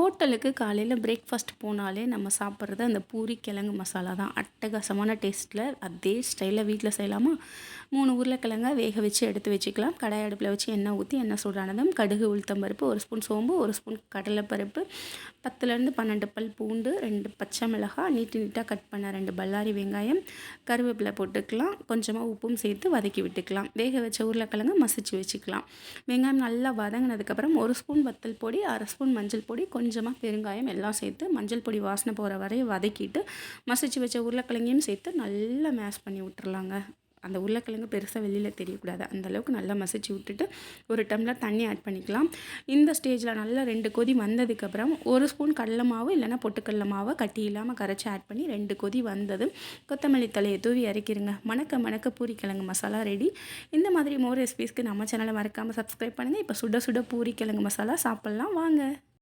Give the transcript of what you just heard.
ஹோட்டலுக்கு காலையில் பிரேக்ஃபாஸ்ட் போனாலே நம்ம சாப்பிட்றது அந்த பூரி கிழங்கு மசாலா தான். அட்டகாசமான டேஸ்ட்டில் அதே ஸ்டைலில் வீட்டில் செய்யலாமா? 3 உருளைக்கிழங்க வேக வச்சு எடுத்து வச்சுக்கலாம். கடாய் அடுப்பில் வச்சு எண்ணெய் ஊற்றி எண்ணெய் சூடானதும் கடுகு, உளுத்தம் பருப்பு, 1 ஸ்பூன் சோம்பு, 1 ஸ்பூன் கடலைப்பருப்பு, 10லேருந்து 12 பல் பூண்டு, 2 பச்சை மிளகாய், நீட்டாக கட் பண்ண 2 பல்லாரி வெங்காயம், கருவேப்பிலை போட்டுக்கலாம். கொஞ்சமாக உப்பும் சேர்த்து வதக்கி விட்டுக்கலாம். வேக வச்ச உருளைக்கிழங்க மசிச்சு வச்சுக்கலாம். வெங்காயம் நல்லா வதங்கினதுக்கப்புறம் 1 ஸ்பூன் வத்தல் பொடி, 1/2 ஸ்பூன் மஞ்சள் பொடி, கொஞ்சமாக பெருங்காயம் எல்லாம் சேர்த்து மஞ்சள் பொடி வாசனை போகிற வரையும் வதக்கிட்டு மசிச்சு வச்ச உருளைக்கிழங்கையும் சேர்த்து நல்லா மேஷ் பண்ணி விட்டுறலாங்க. அந்த உருளைக்கிழங்கு பெருசாக வெளியில் தெரியக்கூடாது. அந்தளவுக்கு நல்லா மசிச்சு விட்டுட்டு 1 டம்ளர் தண்ணி ஆட் பண்ணிக்கலாம். இந்த ஸ்டேஜில் நல்லா 2 கொதி வந்ததுக்கப்புறம் 1 ஸ்பூன் கடலை மாவு இல்லைனா பொட்டுக்கடலை மாவை கட்டி இல்லாமல் கரைச்சி ஆட் பண்ணி 2 கொதி வந்ததும் கொத்தமல்லி தலையை தூவி இறக்கிருங்க. மணக்க மணக்க பூரி கிழங்கு மசாலா ரெடி. இந்த மாதிரி மோர் ரெசிபீஸ்க்கு நம்ம சேனலை மறக்காமல் சப்ஸ்கிரைப் பண்ணுங்கள். இப்போ சுட சுட பூரி கிழங்கு மசாலா சாப்பிட்லாம் வாங்க.